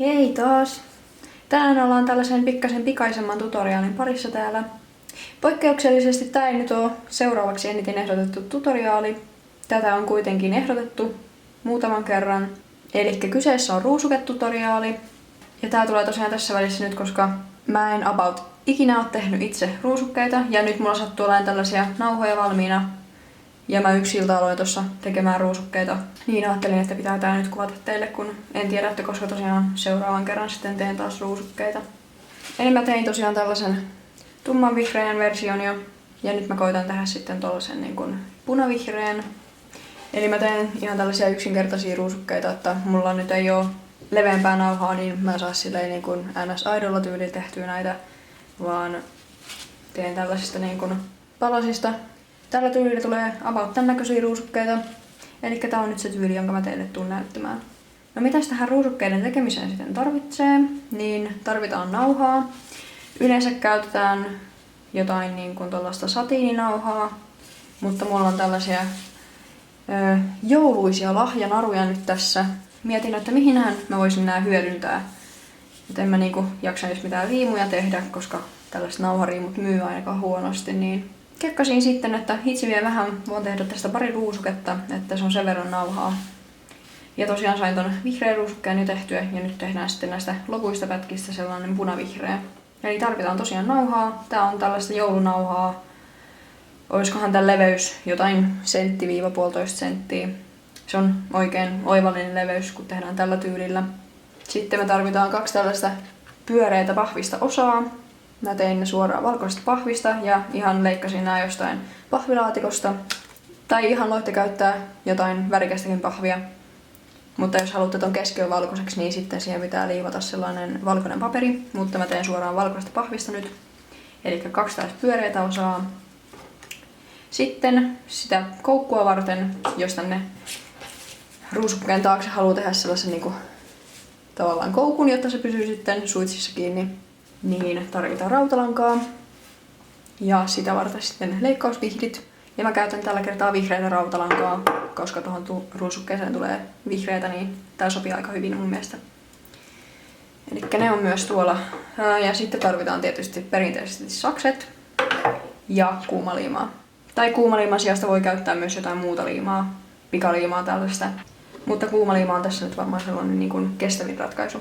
Hei taas! Tänään ollaan tällaisen pikkasen pikaisemman tutoriaalin parissa täällä. Poikkeuksellisesti tää ei nyt ole seuraavaksi eniten ehdotettu tutoriaali. Tätä on kuitenkin ehdotettu muutaman kerran. Eli kyseessä on ruusuketutoriaali. Ja tää tulee tosiaan tässä välissä nyt, koska mä en about ikinä ole tehnyt itse ruusukkeita. Ja nyt mulla sattuu olemaan tällaisia nauhoja valmiina. Ja mä yksi ilta aloin tuossa tekemään ruusukkeita. Niin ajattelin, että pitää tää nyt kuvata teille, kun en tiedä, että koska tosiaan seuraavan kerran sitten teen taas ruusukkeita. Eli mä tein tosiaan tällaisen tumman vihreän version jo. Ja nyt mä koitan tehdä sitten tollasen niin kuin punavihreän. Eli mä teen ihan tällaisia yksinkertaisia ruusukkeita, että mulla nyt ei oo leveämpää nauhaa, niin mä saan silleen niin kuin NS-aidolla tyyliin tehtyä näitä. Vaan teen tällaisista niin kuin palasista. Tällä tyylillä tulee about tän näköisiä ruusukkeita. Eli tää on nyt se tyyli, jonka mä teille tuun näyttämään. No mitäs tähän ruusukkeiden tekemiseen sitten tarvitsee? Niin tarvitaan nauhaa. Yleensä käytetään jotain niin kuin tuollaista satiininauhaa. Mutta mulla on tällaisia jouluisia lahjanaruja nyt tässä. Mietin, että mihinhän mä voisin nää hyödyntää. Et en mä niinku jaksa edes mitään riimuja tehdä, koska tällaiset nauhariimut myy ainakaan huonosti, niin kekkasin sitten, että itse vielä vähän voin tehdä tästä pari ruusuketta, että se on sen verran nauhaa. Ja tosiaan sain ton vihreän ruusukkeen jo tehtyä ja nyt tehdään sitten näistä lopuista pätkistä sellainen punavihreä. Eli tarvitaan tosiaan nauhaa. Tää on tällaista joulunauhaa. Oiskohan tän leveys jotain sentti-puolitoista senttiä. Se on oikein oivallinen leveys, kun tehdään tällä tyylillä. Sitten me tarvitaan 2 tällaista pyöreitä pahvista osaa. Mä tein ne suoraan valkoisesta pahvista ja ihan leikkasin nää jostain pahvilaatikosta. Tai ihan voitte käyttää jotain värikästäkin pahvia. Mutta jos haluatte ton keskellä valkoiseksi, niin sitten siihen pitää liivata sellainen valkoinen paperi. Mutta mä teen suoraan valkoisesta pahvista nyt. Eli 2 tällaista pyöreitä osaa. Sitten sitä koukkua varten, jos tänne ruusukkeen taakse haluaa tehdä sellaisen niinku tavallaan koukun, jotta se pysyy sitten suitsissa kiinni, niin tarvitaan rautalankaa. Ja sitä varten sitten leikkausvihdit. Ja mä käytän tällä kertaa vihreätä rautalankaa, koska tuohon ruusukkeeseen tulee vihreätä, niin tää sopii aika hyvin mun mielestä. Elikkä ne on myös tuolla. Ja sitten tarvitaan tietysti perinteisesti sakset ja kuumaliimaa. Tai kuumaliiman sijasta voi käyttää myös jotain muuta liimaa, pikaliimaa tällaista. Mutta kuumaliima on tässä nyt varmaan sellainen niin kuin kestävin ratkaisu.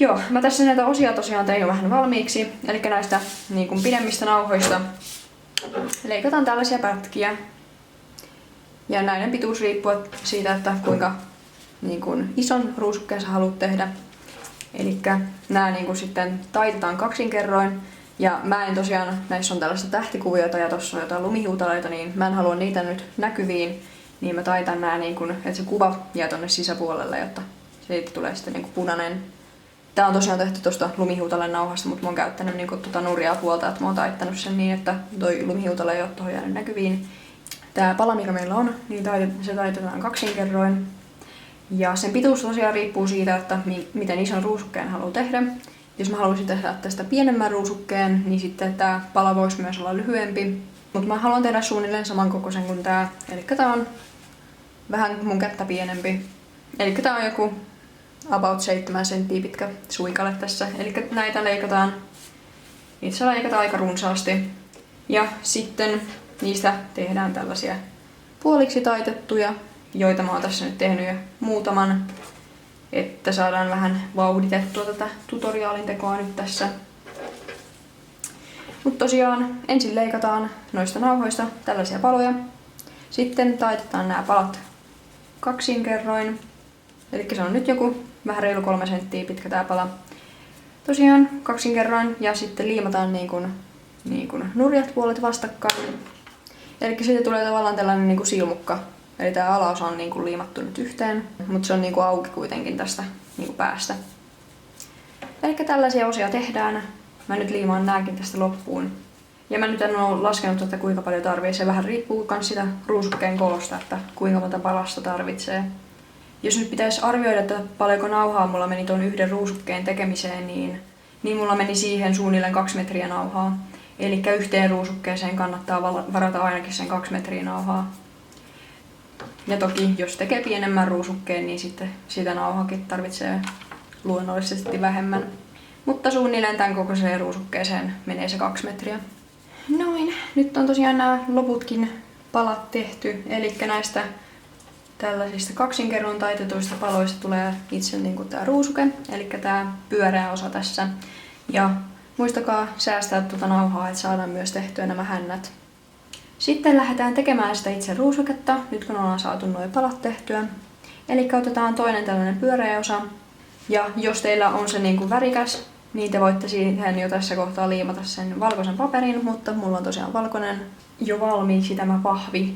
Joo, mä tässä näitä osia tosiaan tein jo vähän valmiiksi. Eli näistä niin kuin pidemmistä nauhoista leikataan tällaisia pätkiä. Ja näiden pituus riippuu siitä, että kuinka niin kuin ison ruusukkeen sä haluat tehdä. Eli nämä niin kuin sitten taitetaan kaksinkerroin. Ja mä en tosiaan, näissä on tällaista tähtikuviota ja tossa on jotain lumihuutaleita, niin mä en halua niitä nyt näkyviin. Niin mä taitan nää niin kun, että se kuva jää tonne sisäpuolelle, jotta siitä tulee sitten niin kun punainen. Tää on tosiaan tehty tosta lumihuutaleen nauhasta, mutta mä oon käyttänyt niin kun tota nurjaa puolta, että mä oon taittanut sen niin, että toi lumihuutale ei oo tohon jäänyt näkyviin. Tää pala, mikä meillä on, niin se taitetaan kaksinkerroin. Ja sen pituus tosiaan riippuu siitä, että miten ison ruusukkeen haluaa tehdä. Jos mä haluaisin tehdä tästä pienemmän ruusukkeen, niin sitten tää pala voisi myös olla lyhyempi. Mutta mä haluan tehdä suunnilleen samankokoisen kuin tää. Elikkä tää on vähän mun kättä pienempi. Elikkä tää on joku about 7 senttiä pitkä suikale tässä. Elikkä näitä leikataan. Niitä leikataan aika runsaasti. Ja sitten niistä tehdään tällaisia puoliksi taitettuja, joita mä oon tässä nyt tehnyt jo muutaman. Että saadaan vähän vauhditettua tätä tutoriaalin tekoa nyt tässä. Mutta tosiaan ensin leikataan noista nauhoista tällaisia paloja. Sitten taitetaan nämä palat kaksinkerroin. Eli se on nyt joku vähän reilu 3 senttiä pitkä tää pala. Tosiaan kaksinkerroin ja sitten liimataan niin kuin nurjat puolet vastakkain. Eli siitä tulee tavallaan tällainen niin kuin silmukka. Eli tää alaosa on niin kuin liimattu nyt yhteen, mutta se on niin kuin auki kuitenkin tästä niin kuin päästä. Eli tällaisia osia tehdään. Mä nyt liimaan nääkin tästä loppuun. Ja mä nyt en ole laskenut, että kuinka paljon tarvii. Se vähän riippuu myös sitä ruusukkeen koosta, että kuinka monta palasta tarvitsee. Jos nyt pitäisi arvioida, että paljonko nauhaa mulla meni tuon yhden ruusukkeen tekemiseen, niin mulla meni siihen suunnilleen 2 metriä nauhaa. Eli yhteen ruusukkeeseen kannattaa varata ainakin sen 2 metriä nauhaa. Ja toki, jos tekee pienemmän ruusukkeen, niin sitten sitä nauhakin tarvitsee luonnollisesti vähemmän. Mutta suunnilleen tämän kokoiseen ruusukkeeseen menee se 2 metriä. Noin, nyt on tosiaan nämä loputkin palat tehty, eli näistä tällaisista kaksinkerron taitetuista paloista tulee itse niin kuin tää ruusuke, eli tää pyöreä osa tässä. Ja muistakaa säästää tuota nauhaa, että saadaan myös tehtyä nämä hännät. Sitten lähdetään tekemään sitä itse ruusuketta, nyt kun ollaan saatu nuo palat tehtyä. Eli otetaan toinen tällainen pyöreä osa. Ja jos teillä on se niin kuin värikäs, niin te voitte siihen jo tässä kohtaa liimata sen valkoisen paperin, mutta mulla on tosiaan valkoinen jo valmiiksi tämä pahvi.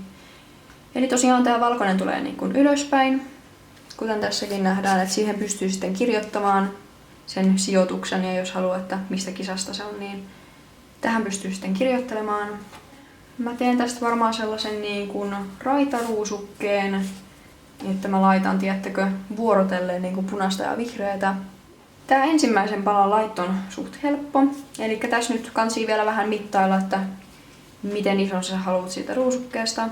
Eli tosiaan tämä valkoinen tulee niin kuin ylöspäin, kuten tässäkin nähdään, että siihen pystyy sitten kirjoittamaan sen sijoituksen, ja jos haluaa, että mistä kisasta se on, niin tähän pystyy sitten kirjoittelemaan. Mä teen tästä varmaan sellaisen niin kuin raitaruusukkeen, että mä laitan, tiedättekö, vuorotelleen niin kuin punaista ja vihreätä. Tää ensimmäisen palan laitto on suht helppo, eli tässä nyt kansii vielä vähän mittailla, että miten ison sä haluat siitä ruusukkeesta.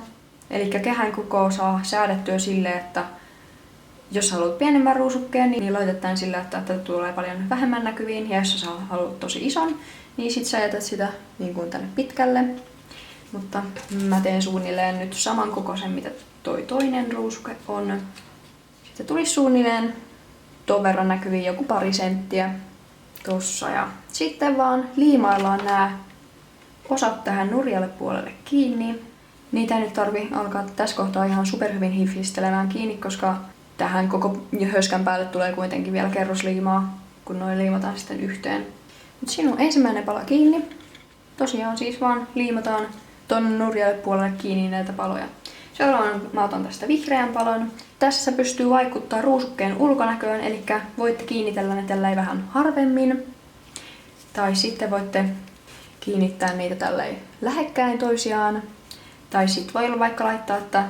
Eli kehän koko saa säädettyä sille, että jos haluat pienemmän ruusukkeen, niin laitetaan sillä, että tulee paljon vähemmän näkyviin. Ja jos sä haluat tosi ison, niin sit sä jätät sitä niin kuin tänne pitkälle. Mutta mä teen suunnilleen nyt saman kokoisen, mitä toi toinen ruusuke on. Sitten tulisi suunnilleen ton verran näkyviin joku pari senttiä tossa. Ja sitten vaan liimaillaan nämä osat tähän nurjalle puolelle kiinni. Niitä ei nyt tarvi alkaa tässä kohtaa ihan superhyvin hiflistelemään kiinni, koska tähän koko höskän päälle tulee kuitenkin vielä kerrosliimaa, kun noin liimataan sitten yhteen. Nyt siinä on ensimmäinen pala kiinni. Tosiaan siis vaan liimataan ton nurjalle puolelle kiinni näitä paloja. Seuraavan mä otan tästä vihreän palon. Tässä pystyy vaikuttaa ruusukkeen ulkonäköön, eli voitte kiinnitellä ne tälleen vähän harvemmin. Tai sitten voitte kiinnittää niitä tälleen lähekkäin toisiaan. Tai sitten voi olla vaikka laittaa, että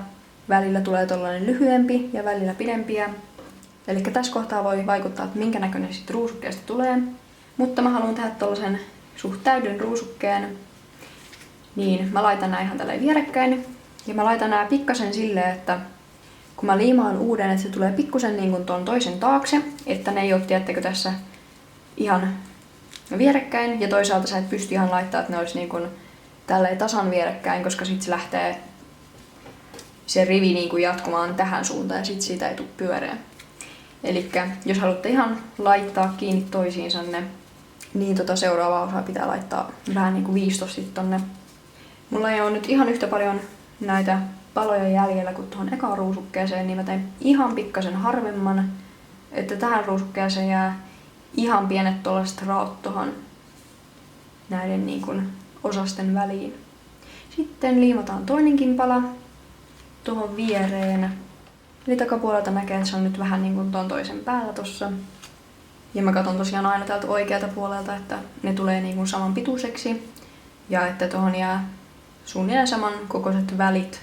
välillä tulee tollainen lyhyempi ja välillä pidempiä. Eli tässä kohtaa voi vaikuttaa, että minkä näköinen sitten ruusukkeesta tulee. Mutta mä haluan tehdä tollasen suht täyden ruusukkeen. Niin mä laitan nää ihan tälleen vierekkäin. Ja mä laitan nää pikkasen silleen, että kun mä liimaan uuden, että se tulee pikkusen niin kuin ton toisen taakse. Että ne ei ole, tiedättekö, tässä ihan vierekkäin. Ja toisaalta sä et pysty ihan laittaa, että ne olisi niin kuin tälleen tasan vierekkäin, koska sit se lähtee se rivi niin kuin jatkumaan tähän suuntaan ja sit siitä ei tule pyöreä. Elikkä jos haluatte ihan laittaa kiinni toisiinsa ne, niin seuraava osa pitää laittaa vähän niin kuin viistosti tonne. Mulla ei ole nyt ihan yhtä paljon näitä paloja jäljellä kuin tuohon ekaan ruusukkeeseen, niin mä tein ihan pikkasen harvemman, että tähän ruusukkeeseen jää ihan pienet tollaiset raot tohon näiden niin kuin osasten väliin. Sitten liimataan toinenkin pala tuohon viereen. Eli takapuolelta näkee, että se on nyt vähän niin kuin ton toisen päällä tossa. Ja mä katson tosiaan aina täältä oikealta puolelta, että ne tulee niin kuin saman pituiseksi. Ja että tuohon jää suunnilleen saman kokoiset välit.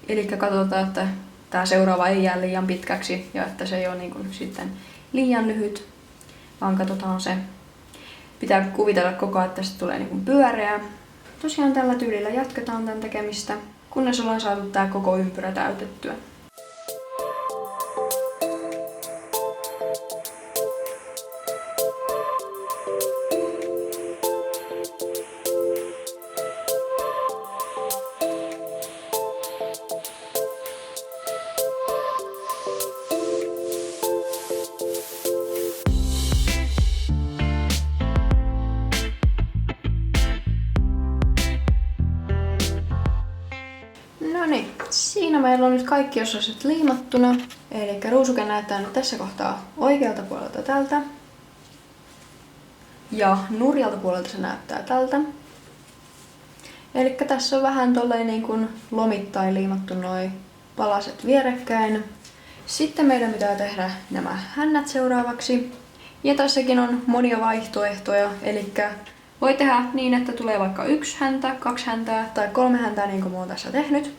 Eli katsotaan, että tää seuraava ei jää liian pitkäksi ja että se ei ole niin kuin sitten liian lyhyt. Vaan katsotaan se. Pitää kuvitella koko ajan, että tästä tulee niin kuin pyöreä. Tosiaan tällä tyylillä jatketaan tämän tekemistä, kunnes ollaan saatu tää koko ympyrä täytettyä. Noniin, siinä meillä on nyt kaikki osaset liimattuna. Eli ruusuke näyttää nyt tässä kohtaa oikealta puolelta tältä. Ja nurjalta puolelta se näyttää tältä. Eli tässä on vähän tolleen niin kuin lomittain liimattu noi palaset vierekkäin. Sitten meidän pitää tehdä nämä hännät seuraavaksi. Ja tässäkin on monia vaihtoehtoja, eli voi tehdä niin, että tulee vaikka 1 häntä, 2 häntää tai 3 häntää, niin kuin mä oon tässä tehnyt.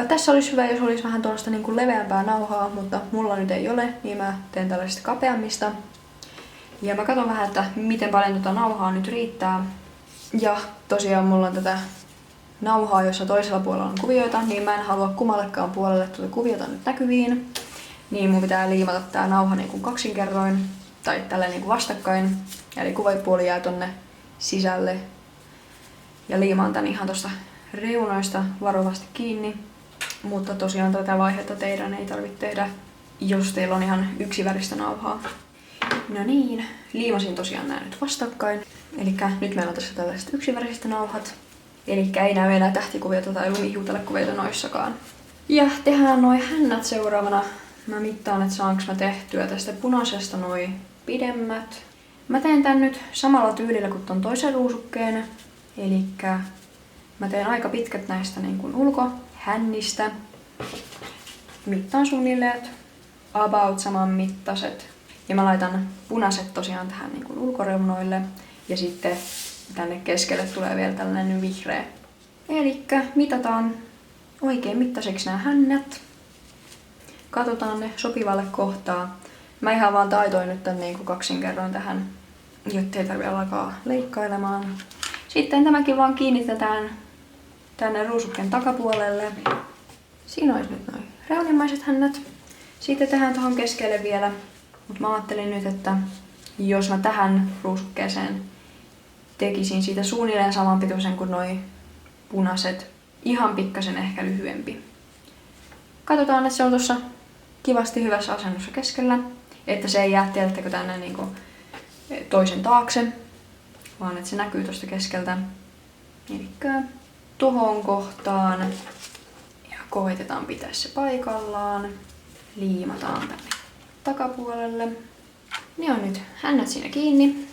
Tässä olisi hyvä, jos olisi vähän tuollaista niin kuin leveämpää nauhaa, mutta mulla nyt ei ole, niin mä teen tällaisista kapeammista. Ja mä katson vähän, että miten paljon tuota nauhaa nyt riittää. Ja tosiaan mulla on tätä nauhaa, jossa toisella puolella on kuvioita, niin mä en halua kummallekaan puolelle tuota kuviota nyt näkyviin. Niin mun pitää liimata tää nauha niin kuin kaksinkerroin. tai tällä niinku vastakkain. Eli kuvapuoli jää tonne sisälle. Ja liimaan tän ihan tosta reunoista varovasti kiinni. Mutta tosiaan tätä vaihetta teidän ei tarvitse tehdä, jos teillä on ihan yksiväristä nauhaa. No niin, liimasin tosiaan nää nyt vastakkain. Elikkä nyt meillä on tässä tällaiset yksiväriset nauhat. Elikkä ei näy enää tähtikuviota tai lumihiutelekuviota noissakaan. Ja tehdään noi hännät seuraavana. Mä mittaan, että saanko mä tehtyä tästä punaisesta noi pidemmät. Mä teen tän nyt samalla tyylillä kuin ton toisen ruusukkeen. Elikkä mä teen aika pitkät näistä niin kuin ulkohännistä. Mittaan suunnilleen about saman mittaiset. Ja mä laitan punaiset tosiaan tähän niin kuin ulkoreunoille. Ja sitten tänne keskelle tulee vielä tällainen vihreä. Elikkä mitataan oikein mittaiseksi nämä hännät. Katsotaan ne sopivalle kohtaa. Mä ihan vaan taitoin nyt tän niin kaksinkerroin tähän, jottei tarvitse alkaa leikkailemaan. Sitten tämäkin vaan kiinnitetään tänne ruusukkeen takapuolelle. Siinä olisi nyt noin reunimmaiset hännät. Sitten tehdään tuohon keskelle vielä. Mutta mä ajattelin nyt, että jos mä tähän ruusukkeeseen tekisin siitä suunnilleen saman pituisen kuin noi punaiset, ihan pikkasen ehkä lyhyempi. Katsotaan, että se on tuossa kivasti hyvässä asennossa keskellä, että se ei jää tiedättekö tänne niinku toisen taakse, vaan että se näkyy tuosta keskeltä. Elikkä tohon kohtaan ja koitetaan pitää se paikallaan. Liimataan tänne takapuolelle. Ne on nyt hännät siinä kiinni,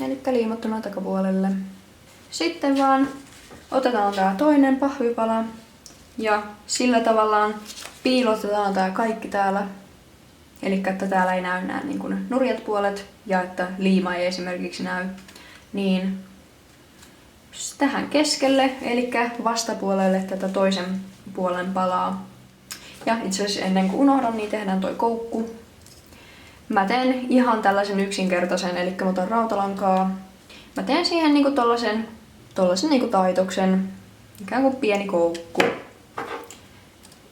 eli liimattuna takapuolelle. Sitten vaan otetaan tää toinen pahvipala ja sillä tavallaan piilotetaan tää kaikki täällä. Eli että täällä ei näy nää niin kuin nurjat puolet ja että liima ei esimerkiksi näy. Niin tähän keskelle, eli vastapuolelle tätä toisen puolen palaa. Ja itse asiassa ennen kuin unohdan, niin tehdään toi koukku. Mä teen ihan tällaisen yksinkertaisen, eli mä otan rautalankaa. Mä teen siihen niinku tollasen niinku taitoksen, ikään kuin pieni koukku.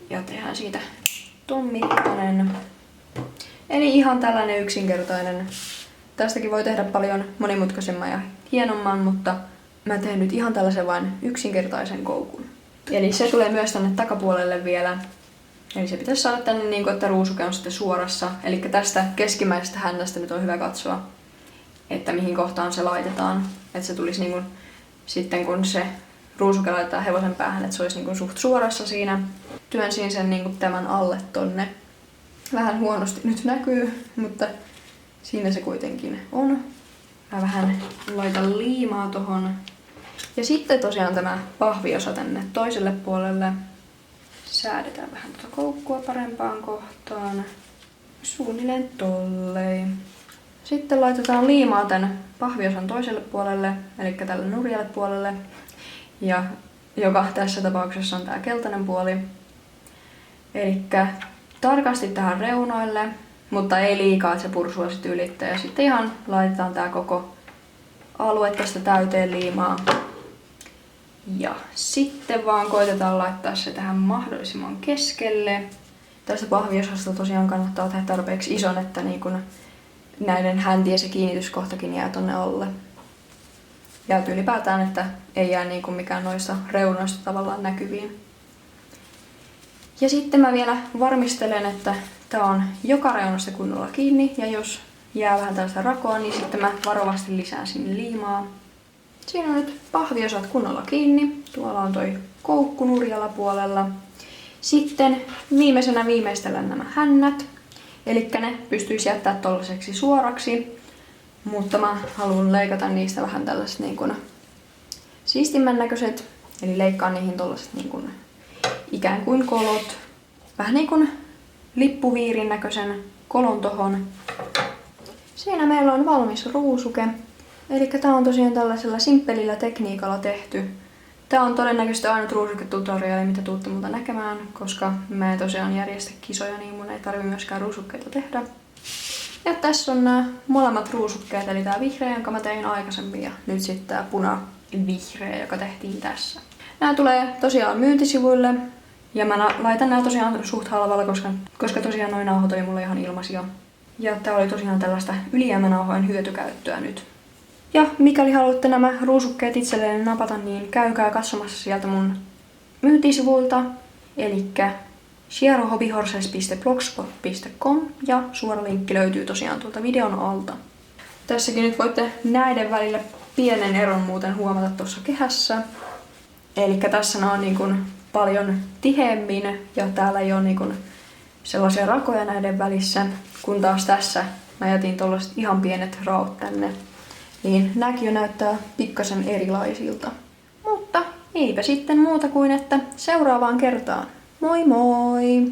Ja tehdään siitä ton mittainen. Eli ihan tällainen yksinkertainen. Tästäkin voi tehdä paljon monimutkaisemman ja hienomman, mutta mä teen nyt ihan tällaisen vain yksinkertaisen koukun. Eli se tulee myös tänne takapuolelle vielä. Eli se pitäisi saada tänne niin kuin, että ruusuke on sitten suorassa. Eli tästä keskimmäisestä hännästä nyt on hyvä katsoa, että mihin kohtaan se laitetaan. Että se tulisi niin kuin, sitten kun se ruusuke laitetaan hevosen päähän, että se olisi niin kuin, suht suorassa siinä. Työnsin sen niin kuin, tämän alle tonne. Vähän huonosti nyt näkyy, mutta siinä se kuitenkin on. Mä vähän laitan liimaa tohon. Ja sitten tosiaan tämä pahviosa tänne toiselle puolelle. Säädetään vähän tuota koukkua parempaan kohtaan. Suunnilleen tolleen. Sitten laitetaan liimaa tän pahviosan toiselle puolelle, eli tälle nurjalle puolelle. Ja joka tässä tapauksessa on tää keltainen puoli. Elikkä tarkasti tähän reunoille, mutta ei liikaa, että se pursua sit ylittää. Ja sitten ihan laitetaan tää koko alue tästä täyteen liimaa. Ja sitten vaan koitetaan laittaa se tähän mahdollisimman keskelle. Tästä pahviosasta tosiaan kannattaa tehdä tarpeeksi ison, että niin kun näiden häntien se kiinnityskohtakin jää tonne alle. Ja ylipäätään, että ei jää niin kuin mikään noista reunoista tavallaan näkyviin. Ja sitten mä vielä varmistelen, että tää on joka reunasta kunnolla kiinni. Ja jos jää vähän tällaista rakoa, niin sitten mä varovasti lisään sinne liimaa. Siinä on nyt pahviosat kunnolla kiinni. Tuolla on toi koukku nurjalla puolella. Sitten viimeisenä viimeistelen nämä hännät. Eli ne pystyisi jättää tollaseksi suoraksi. Mutta mä haluan leikata niistä vähän tällaiset niin kuin siistimmän näköiset. Eli leikkaan niihin tollaset niin kuin ikään kuin kolot. Vähän niin kuin lippuviirin näköisen kolon tohon. Siinä meillä on valmis ruusuke. Eli tää on tosiaan tällaisella simppelillä tekniikalla tehty. Tää on todennäköisesti ainut ruusuketutoriaali, mitä tuutte multa näkemään, koska mä en tosiaan järjestä kisoja, niin mun ei tarvi myöskään ruusukkeita tehdä. Ja tässä on nämä molemmat ruusukkeet, eli tää vihreä, jonka mä tein aikaisemmin, ja nyt sitten tää punavihreä, joka tehtiin tässä. Nämä tulee tosiaan myyntisivuille, ja mä laitan nämä tosiaan suht halvalla, koska tosiaan noin nauhat oli mulle ihan ilmaisia. Ja tää oli tosiaan tällaista ylijäämänauhojen hyötykäyttöä nyt. Ja mikäli haluatte nämä ruusukkeet itselleen napata, niin käykää katsomassa sieltä mun myyntisivuilta. Elikkä sierrohobbyhorses.blogspot.com ja suora linkki löytyy tosiaan tuolta videon alta. Tässäkin nyt voitte näiden välillä pienen eron muuten huomata tuossa kehässä. Eli tässä nämä on niin kuin paljon tiheemmin ja täällä ei ole niin kuin sellaisia rakoja näiden välissä, kun taas tässä mä jätin tollaset ihan pienet raot tänne. Niin nämäkin jo näyttää pikkasen erilaisilta. Mutta eipä sitten muuta kuin, että seuraavaan kertaan. Moi moi!